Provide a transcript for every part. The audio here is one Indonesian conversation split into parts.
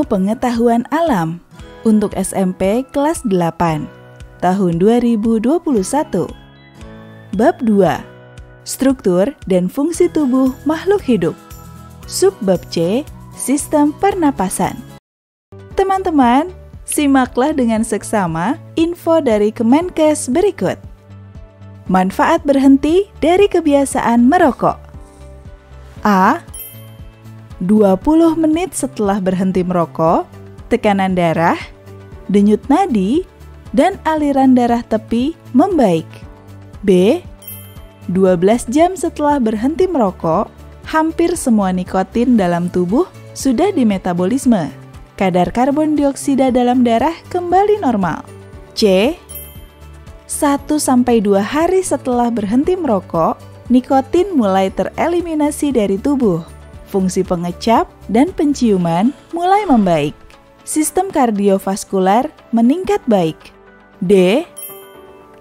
Pengetahuan Alam untuk SMP kelas 8 tahun 2021. Bab 2. Struktur dan fungsi tubuh makhluk hidup. Subbab C. Sistem pernapasan. Teman-teman, simaklah dengan seksama info dari Kemenkes berikut. Manfaat berhenti dari kebiasaan merokok. A. 20 menit setelah berhenti merokok, tekanan darah, denyut nadi, dan aliran darah tepi membaik. B. 12 jam setelah berhenti merokok, hampir semua nikotin dalam tubuh sudah dimetabolisme. Kadar karbon dioksida dalam darah kembali normal. C. 1-2 hari setelah berhenti merokok, nikotin mulai tereliminasi dari tubuh. Fungsi pengecap dan penciuman mulai membaik. Sistem kardiovaskular meningkat baik. D.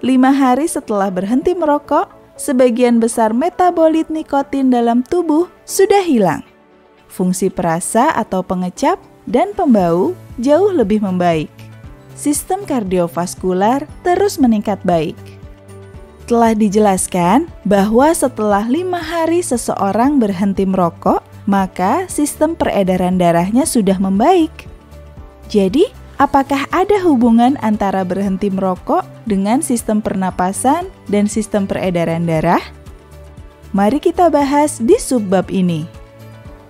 5 hari setelah berhenti merokok, sebagian besar metabolit nikotin dalam tubuh sudah hilang. Fungsi perasa atau pengecap dan pembau jauh lebih membaik. Sistem kardiovaskular terus meningkat baik. Telah dijelaskan bahwa setelah 5 hari seseorang berhenti merokok, maka sistem peredaran darahnya sudah membaik. Jadi, apakah ada hubungan antara berhenti merokok dengan sistem pernapasan dan sistem peredaran darah? Mari kita bahas di subbab ini.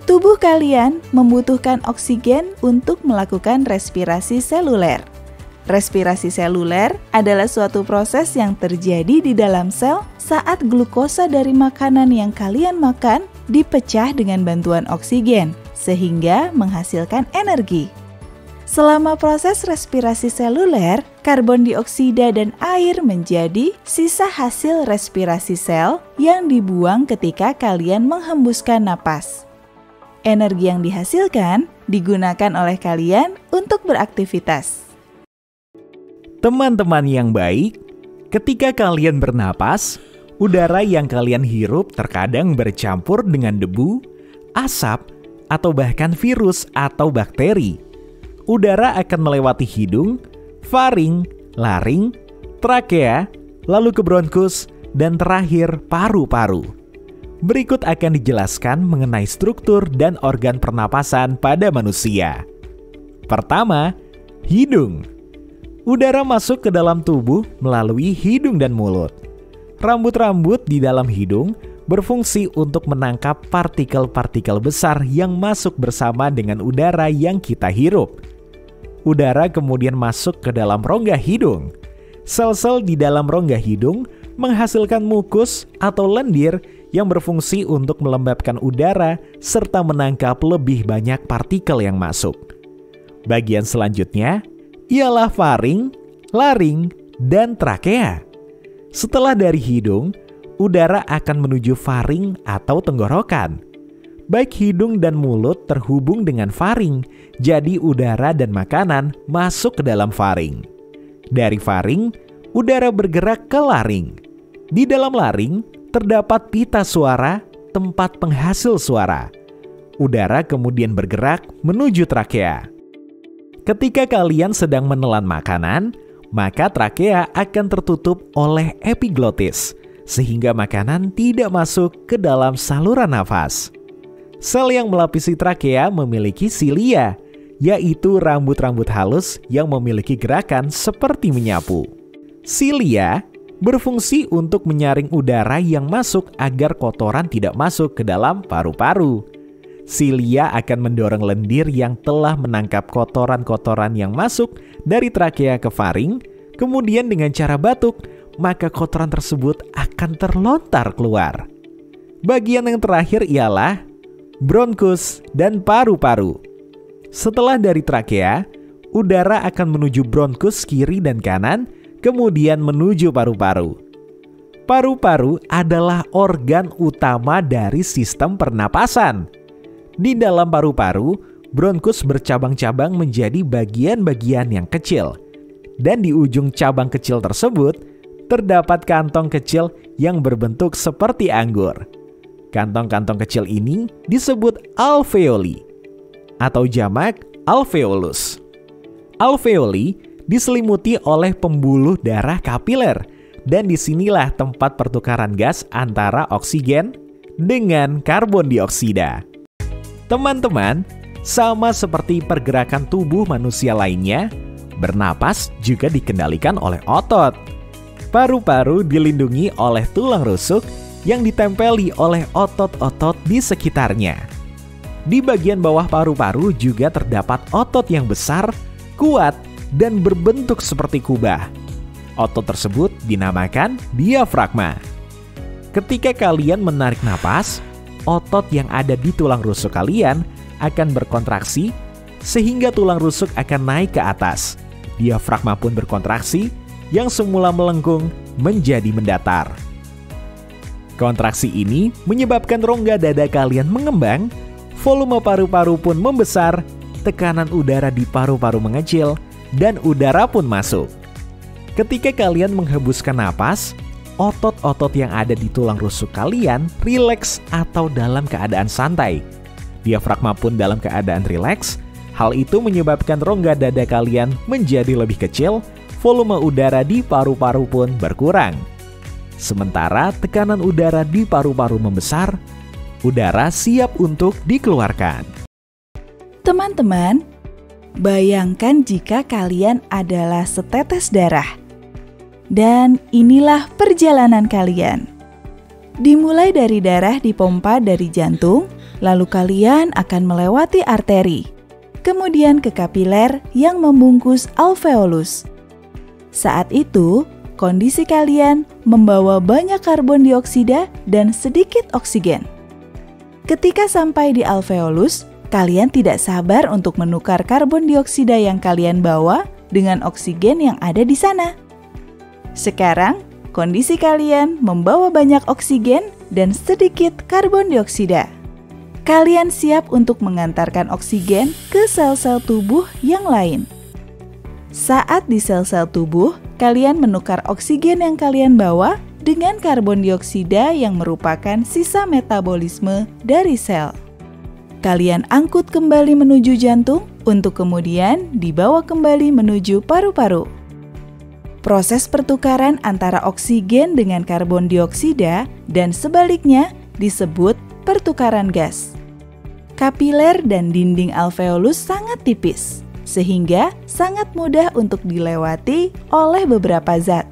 Tubuh kalian membutuhkan oksigen untuk melakukan respirasi seluler. Respirasi seluler adalah suatu proses yang terjadi di dalam sel saat glukosa dari makanan yang kalian makan dipecah dengan bantuan oksigen, sehingga menghasilkan energi. Selama proses respirasi seluler, karbon dioksida dan air menjadi sisa hasil respirasi sel yang dibuang ketika kalian menghembuskan napas. Energi yang dihasilkan digunakan oleh kalian untuk beraktivitas. Teman-teman yang baik, ketika kalian bernapas, udara yang kalian hirup terkadang bercampur dengan debu, asap, atau bahkan virus atau bakteri. Udara akan melewati hidung, faring, laring, trakea, lalu ke bronkus, dan terakhir paru-paru. Berikut akan dijelaskan mengenai struktur dan organ pernapasan pada manusia. Pertama, hidung. Udara masuk ke dalam tubuh melalui hidung dan mulut. Rambut-rambut di dalam hidung berfungsi untuk menangkap partikel-partikel besar yang masuk bersama dengan udara yang kita hirup. Udara kemudian masuk ke dalam rongga hidung. Sel-sel di dalam rongga hidung menghasilkan mukus atau lendir yang berfungsi untuk melembabkan udara serta menangkap lebih banyak partikel yang masuk. Bagian selanjutnya ialah faring, laring, dan trakea. Setelah dari hidung, udara akan menuju faring atau tenggorokan. Baik hidung dan mulut terhubung dengan faring, jadi udara dan makanan masuk ke dalam faring. Dari faring, udara bergerak ke laring. Di dalam laring, terdapat pita suara, tempat penghasil suara. Udara kemudian bergerak menuju trakea. Ketika kalian sedang menelan makanan, maka trakea akan tertutup oleh epiglotis, sehingga makanan tidak masuk ke dalam saluran nafas. Sel yang melapisi trakea memiliki silia, yaitu rambut-rambut halus yang memiliki gerakan seperti menyapu. Silia berfungsi untuk menyaring udara yang masuk agar kotoran tidak masuk ke dalam paru-paru. Silia akan mendorong lendir yang telah menangkap kotoran-kotoran yang masuk dari trakea ke faring, kemudian dengan cara batuk, maka kotoran tersebut akan terlontar keluar. Bagian yang terakhir ialah bronkus dan paru-paru. Setelah dari trakea, udara akan menuju bronkus kiri dan kanan, kemudian menuju paru-paru. Paru-paru adalah organ utama dari sistem pernapasan. Di dalam paru-paru, bronkus bercabang-cabang menjadi bagian-bagian yang kecil. Dan di ujung cabang kecil tersebut, terdapat kantong kecil yang berbentuk seperti anggur. Kantong-kantong kecil ini disebut alveoli atau jamak alveolus. Alveoli diselimuti oleh pembuluh darah kapiler, dan disinilah tempat pertukaran gas antara oksigen dengan karbon dioksida. Teman-teman, sama seperti pergerakan tubuh manusia lainnya, bernapas juga dikendalikan oleh otot. Paru-paru dilindungi oleh tulang rusuk yang ditempeli oleh otot-otot di sekitarnya. Di bagian bawah paru-paru juga terdapat otot yang besar, kuat, dan berbentuk seperti kubah. Otot tersebut dinamakan diafragma. Ketika kalian menarik napas, otot yang ada di tulang rusuk kalian akan berkontraksi sehingga tulang rusuk akan naik ke atas. Diafragma pun berkontraksi yang semula melengkung menjadi mendatar. Kontraksi ini menyebabkan rongga dada kalian mengembang, volume paru-paru pun membesar, tekanan udara di paru-paru mengecil, dan udara pun masuk. Ketika kalian menghembuskan napas, otot-otot yang ada di tulang rusuk kalian rileks atau dalam keadaan santai. Diafragma pun dalam keadaan rileks. Hal itu menyebabkan rongga dada kalian menjadi lebih kecil, volume udara di paru-paru pun berkurang. Sementara tekanan udara di paru-paru membesar, udara siap untuk dikeluarkan. Teman-teman, bayangkan jika kalian adalah setetes darah. Dan inilah perjalanan kalian. Dimulai dari darah dipompa dari jantung, lalu kalian akan melewati arteri, kemudian ke kapiler yang membungkus alveolus. Saat itu, kondisi kalian membawa banyak karbon dioksida dan sedikit oksigen. Ketika sampai di alveolus, kalian tidak sabar untuk menukar karbon dioksida yang kalian bawa dengan oksigen yang ada di sana. Sekarang, kondisi kalian membawa banyak oksigen dan sedikit karbon dioksida. Kalian siap untuk mengantarkan oksigen ke sel-sel tubuh yang lain. Saat di sel-sel tubuh, kalian menukar oksigen yang kalian bawa dengan karbon dioksida yang merupakan sisa metabolisme dari sel. Kalian angkut kembali menuju jantung untuk kemudian dibawa kembali menuju paru-paru. Proses pertukaran antara oksigen dengan karbon dioksida dan sebaliknya disebut pertukaran gas. Kapiler dan dinding alveolus sangat tipis, sehingga sangat mudah untuk dilewati oleh beberapa zat.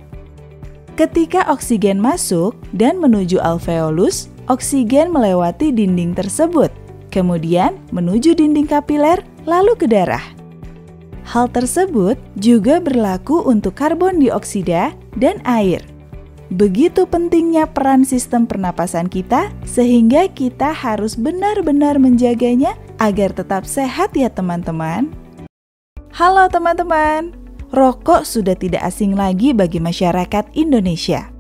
Ketika oksigen masuk dan menuju alveolus, oksigen melewati dinding tersebut, kemudian menuju dinding kapiler, lalu ke darah. Hal tersebut juga berlaku untuk karbon dioksida dan air. Begitu pentingnya peran sistem pernapasan kita, sehingga kita harus benar-benar menjaganya agar tetap sehat ya teman-teman. Halo teman-teman, rokok sudah tidak asing lagi bagi masyarakat Indonesia.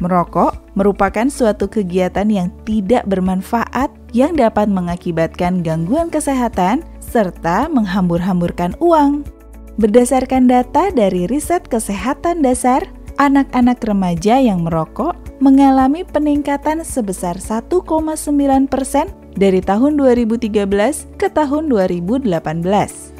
Merokok merupakan suatu kegiatan yang tidak bermanfaat yang dapat mengakibatkan gangguan kesehatan serta menghambur-hamburkan uang. Berdasarkan data dari riset kesehatan dasar, anak-anak remaja yang merokok mengalami peningkatan sebesar 1,9% dari tahun 2013 ke tahun 2018.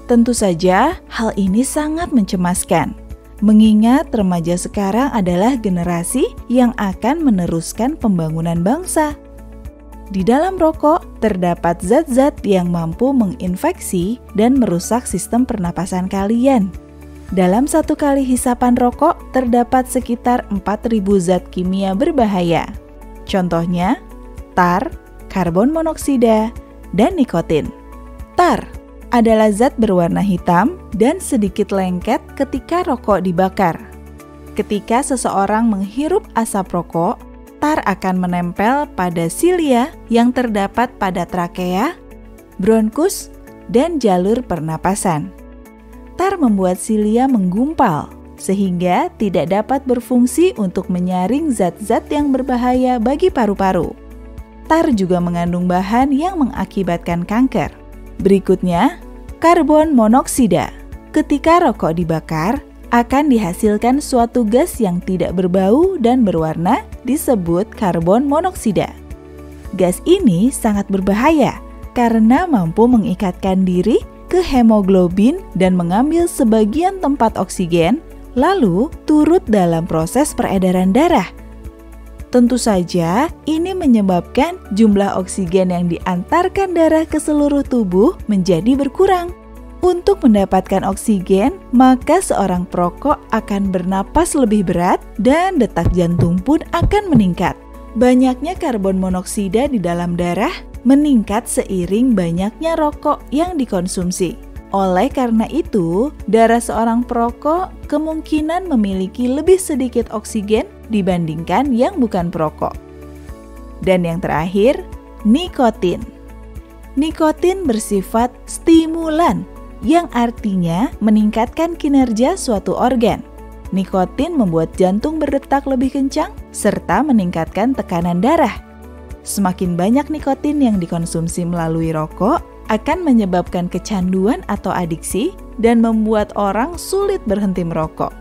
Tentu saja, hal ini sangat mencemaskan, mengingat remaja sekarang adalah generasi yang akan meneruskan pembangunan bangsa. Di dalam rokok, terdapat zat-zat yang mampu menginfeksi dan merusak sistem pernapasan kalian. Dalam satu kali hisapan rokok, terdapat sekitar 4.000 zat kimia berbahaya. Contohnya, tar, karbon monoksida, dan nikotin. Tar adalah zat berwarna hitam dan sedikit lengket ketika rokok dibakar. Ketika seseorang menghirup asap rokok, tar akan menempel pada silia yang terdapat pada trakea, bronkus, dan jalur pernapasan. Tar membuat silia menggumpal, sehingga tidak dapat berfungsi untuk menyaring zat-zat yang berbahaya bagi paru-paru. Tar juga mengandung bahan yang mengakibatkan kanker. Berikutnya, karbon monoksida. Ketika rokok dibakar, akan dihasilkan suatu gas yang tidak berbau dan berwarna disebut karbon monoksida. Gas ini sangat berbahaya karena mampu mengikatkan diri ke hemoglobin dan mengambil sebagian tempat oksigen, lalu turut dalam proses peredaran darah. Tentu saja, ini menyebabkan jumlah oksigen yang diantarkan darah ke seluruh tubuh menjadi berkurang. Untuk mendapatkan oksigen, maka seorang perokok akan bernapas lebih berat dan detak jantung pun akan meningkat. Banyaknya karbon monoksida di dalam darah meningkat seiring banyaknya rokok yang dikonsumsi. Oleh karena itu, darah seorang perokok kemungkinan memiliki lebih sedikit oksigen dibandingkan yang bukan perokok. Dan yang terakhir, nikotin. Nikotin bersifat stimulan, yang artinya meningkatkan kinerja suatu organ. Nikotin membuat jantung berdetak lebih kencang serta meningkatkan tekanan darah. Semakin banyak nikotin yang dikonsumsi melalui rokok akan menyebabkan kecanduan atau adiksi dan membuat orang sulit berhenti merokok.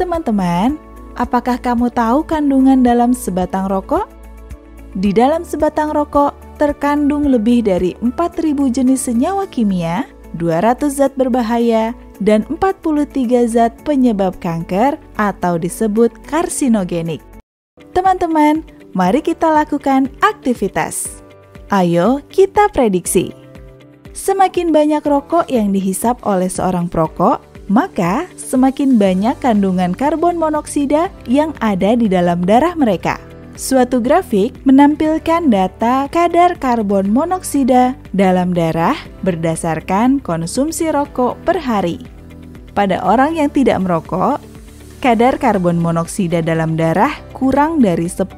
Teman-teman, apakah kamu tahu kandungan dalam sebatang rokok? Di dalam sebatang rokok terkandung lebih dari 4.000 jenis senyawa kimia, 200 zat berbahaya, dan 43 zat penyebab kanker atau disebut karsinogenik. Teman-teman, mari kita lakukan aktivitas. Ayo kita prediksi. Semakin banyak rokok yang dihisap oleh seorang perokok, maka semakin banyak kandungan karbon monoksida yang ada di dalam darah mereka. Suatu grafik menampilkan data kadar karbon monoksida dalam darah berdasarkan konsumsi rokok per hari. Pada orang yang tidak merokok, kadar karbon monoksida dalam darah kurang dari 10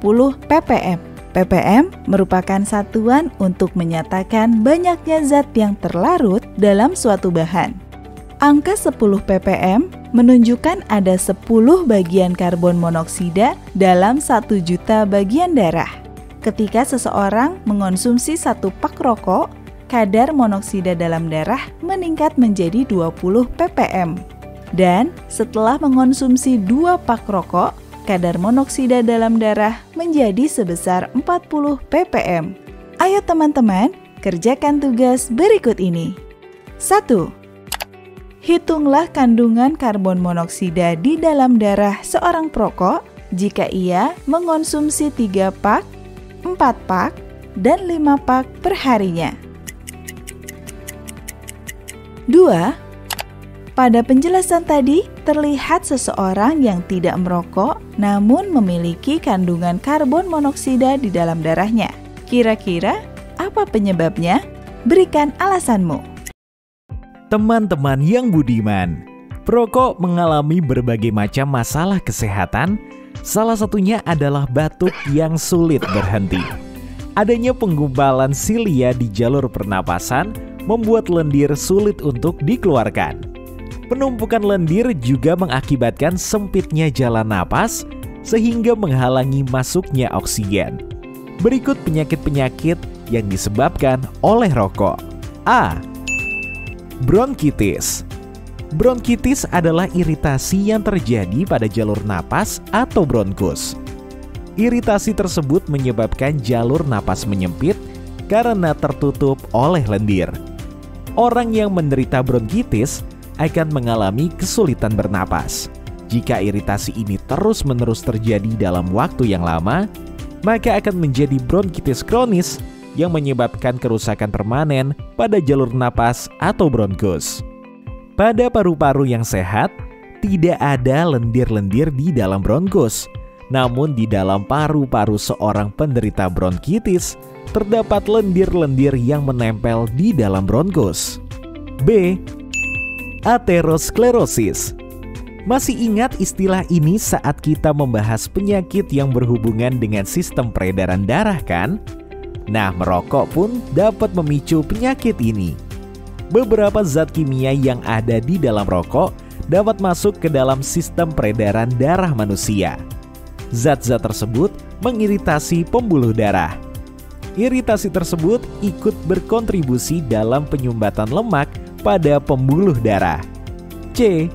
ppm. ppm merupakan satuan untuk menyatakan banyaknya zat yang terlarut dalam suatu bahan. Angka 10 ppm menunjukkan ada 10 bagian karbon monoksida dalam 1 juta bagian darah. Ketika seseorang mengonsumsi 1 pak rokok, kadar monoksida dalam darah meningkat menjadi 20 ppm. Dan setelah mengonsumsi 2 pak rokok, kadar monoksida dalam darah menjadi sebesar 40 ppm. Ayo teman-teman, kerjakan tugas berikut ini. 1. Hitunglah kandungan karbon monoksida di dalam darah seorang perokok jika ia mengonsumsi 3 pak, 4 pak, dan 5 pak per harinya. 2. Pada penjelasan tadi, terlihat seseorang yang tidak merokok namun memiliki kandungan karbon monoksida di dalam darahnya. Kira-kira apa penyebabnya? Berikan alasanmu. Teman-teman yang budiman, perokok mengalami berbagai macam masalah kesehatan. Salah satunya adalah batuk yang sulit berhenti. Adanya penggumpalan silia di jalur pernapasan membuat lendir sulit untuk dikeluarkan. Penumpukan lendir juga mengakibatkan sempitnya jalan napas sehingga menghalangi masuknya oksigen. Berikut penyakit-penyakit yang disebabkan oleh rokok. A. Bronkitis. Bronkitis adalah iritasi yang terjadi pada jalur napas atau bronkus. Iritasi tersebut menyebabkan jalur napas menyempit karena tertutup oleh lendir. Orang yang menderita bronkitis akan mengalami kesulitan bernapas. Jika iritasi ini terus-menerus terjadi dalam waktu yang lama, maka akan menjadi bronkitis kronis yang menyebabkan kerusakan permanen pada jalur napas atau bronkus. Pada paru-paru yang sehat, tidak ada lendir-lendir di dalam bronkus. Namun di dalam paru-paru seorang penderita bronkitis, terdapat lendir-lendir yang menempel di dalam bronkus. B. Aterosklerosis. Masih ingat istilah ini saat kita membahas penyakit yang berhubungan dengan sistem peredaran darah kan? Nah, merokok pun dapat memicu penyakit ini. Beberapa zat kimia yang ada di dalam rokok dapat masuk ke dalam sistem peredaran darah manusia. Zat-zat tersebut mengiritasi pembuluh darah. Iritasi tersebut ikut berkontribusi dalam penyumbatan lemak pada pembuluh darah. C.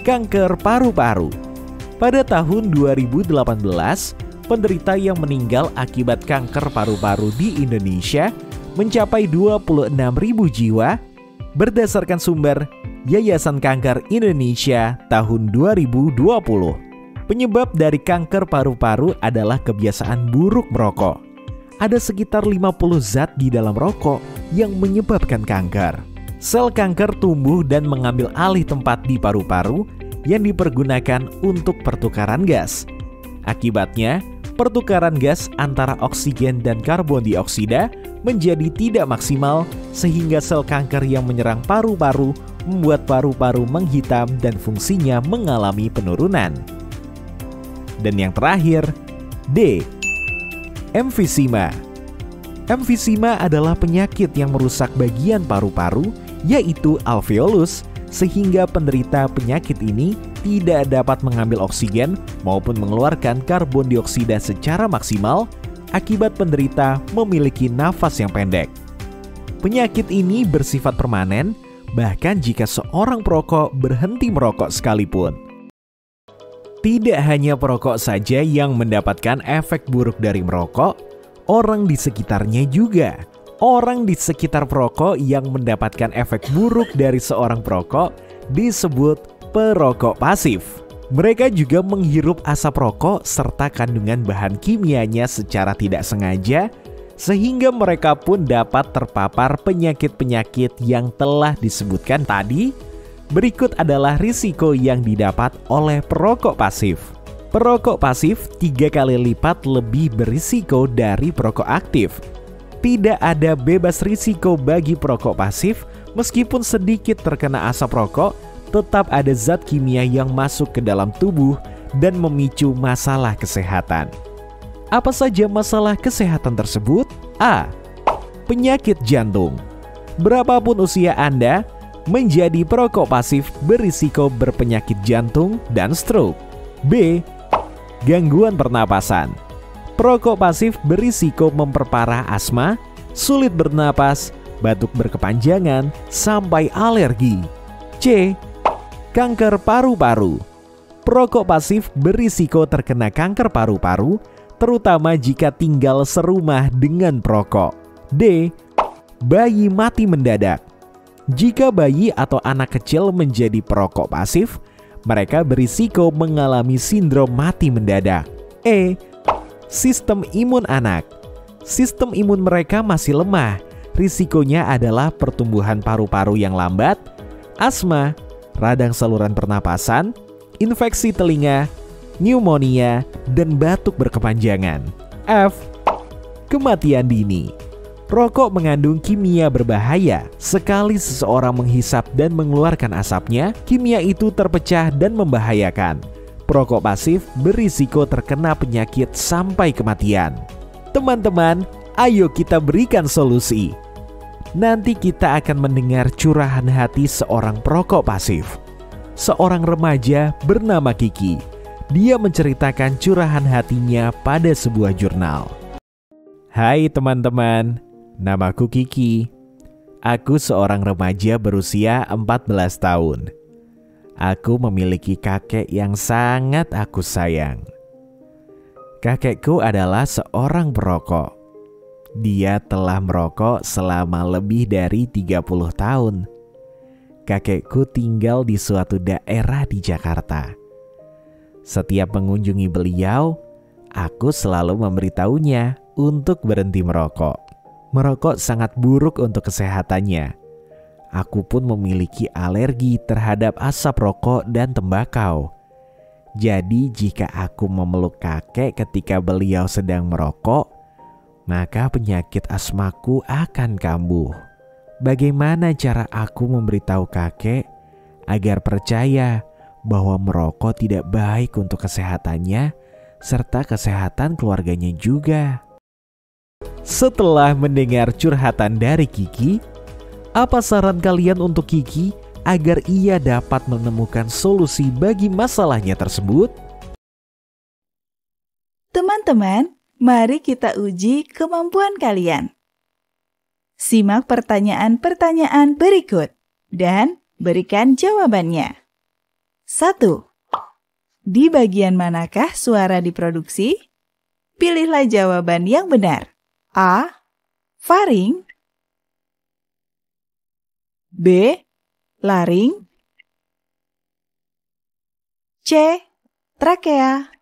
Kanker paru-paru. Pada tahun 2018, penderita yang meninggal akibat kanker paru-paru di Indonesia mencapai 26.000 jiwa Berdasarkan sumber Yayasan Kanker Indonesia tahun 2020, penyebab dari kanker paru-paru adalah kebiasaan buruk merokok. Ada sekitar 50 zat di dalam rokok yang menyebabkan kanker. Sel kanker tumbuh dan mengambil alih tempat di paru-paru yang dipergunakan untuk pertukaran gas. Akibatnya, pertukaran gas antara oksigen dan karbon dioksida menjadi tidak maksimal sehingga sel kanker yang menyerang paru-paru membuat paru-paru menghitam dan fungsinya mengalami penurunan. Dan yang terakhir, D. Emfisema. Emfisema adalah penyakit yang merusak bagian paru-paru, yaitu alveolus, sehingga penderita penyakit ini tidak dapat mengambil oksigen maupun mengeluarkan karbon dioksida secara maksimal akibat penderita memiliki nafas yang pendek. Penyakit ini bersifat permanen, bahkan jika seorang perokok berhenti merokok sekalipun. Tidak hanya perokok saja yang mendapatkan efek buruk dari merokok, orang di sekitarnya juga. Orang di sekitar perokok yang mendapatkan efek buruk dari seorang perokok disebut perokok pasif. Mereka juga menghirup asap rokok serta kandungan bahan kimianya secara tidak sengaja, sehingga mereka pun dapat terpapar penyakit-penyakit yang telah disebutkan tadi. Berikut adalah risiko yang didapat oleh perokok pasif. Perokok pasif 3 kali lipat lebih berisiko dari perokok aktif. Tidak ada bebas risiko bagi perokok pasif, meskipun sedikit terkena asap rokok, tetap ada zat kimia yang masuk ke dalam tubuh dan memicu masalah kesehatan. Apa saja masalah kesehatan tersebut? A. Penyakit jantung. Berapapun usia Anda, menjadi perokok pasif berisiko berpenyakit jantung dan stroke. B. Gangguan pernapasan. Perokok pasif berisiko memperparah asma, sulit bernapas, batuk berkepanjangan, sampai alergi. C. Kanker paru-paru. Perokok pasif berisiko terkena kanker paru-paru, terutama jika tinggal serumah dengan perokok. D. Bayi mati mendadak. Jika bayi atau anak kecil menjadi perokok pasif, mereka berisiko mengalami sindrom mati mendadak. E. Sistem imun anak. Sistem imun mereka masih lemah. Risikonya adalah pertumbuhan paru-paru yang lambat, asma, radang saluran pernapasan, infeksi telinga, pneumonia, dan batuk berkepanjangan. F. Kematian dini. Rokok mengandung kimia berbahaya. Sekali seseorang menghisap dan mengeluarkan asapnya, kimia itu terpecah dan membahayakan. Perokok pasif berisiko terkena penyakit sampai kematian. Teman-teman, ayo kita berikan solusi. Nanti kita akan mendengar curahan hati seorang perokok pasif. Seorang remaja bernama Kiki. Dia menceritakan curahan hatinya pada sebuah jurnal. Hai teman-teman, namaku Kiki. Aku seorang remaja berusia 14 tahun. Aku memiliki kakek yang sangat aku sayang. Kakekku adalah seorang perokok. Dia telah merokok selama lebih dari 30 tahun. Kakekku tinggal di suatu daerah di Jakarta. Setiap mengunjungi beliau, aku selalu memberitahunya untuk berhenti merokok. Merokok sangat buruk untuk kesehatannya. Aku pun memiliki alergi terhadap asap rokok dan tembakau. Jadi jika aku memeluk kakek ketika beliau sedang merokok, maka penyakit asmaku akan kambuh. Bagaimana cara aku memberitahu kakek agar percaya bahwa merokok tidak baik untuk kesehatannya serta kesehatan keluarganya juga? Setelah mendengar curhatan dari Kiki, apa saran kalian untuk Kiki agar ia dapat menemukan solusi bagi masalahnya tersebut? Teman-teman, mari kita uji kemampuan kalian. Simak pertanyaan-pertanyaan berikut dan berikan jawabannya. 1. Di bagian manakah suara diproduksi? Pilihlah jawaban yang benar. A. Faring. B. Laring. C. Trakea.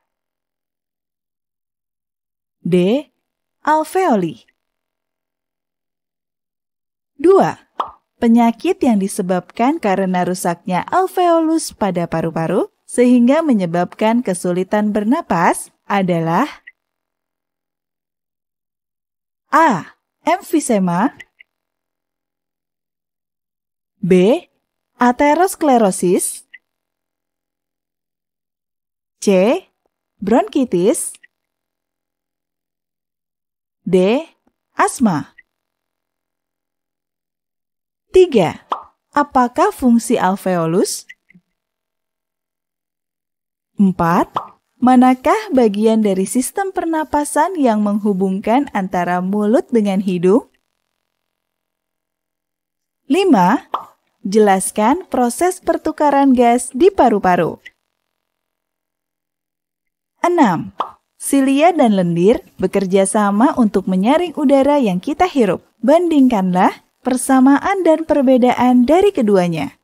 D. Alveoli. 2. Penyakit yang disebabkan karena rusaknya alveolus pada paru-paru sehingga menyebabkan kesulitan bernapas adalah A. Emfisema. B. Aterosklerosis. C. Bronkitis. D. Asma. 3. Apakah fungsi alveolus? 4. Manakah bagian dari sistem pernapasan yang menghubungkan antara mulut dengan hidung? 5. Jelaskan proses pertukaran gas di paru-paru. 6. Silia dan lendir bekerja sama untuk menyaring udara yang kita hirup. Bandingkanlah persamaan dan perbedaan dari keduanya.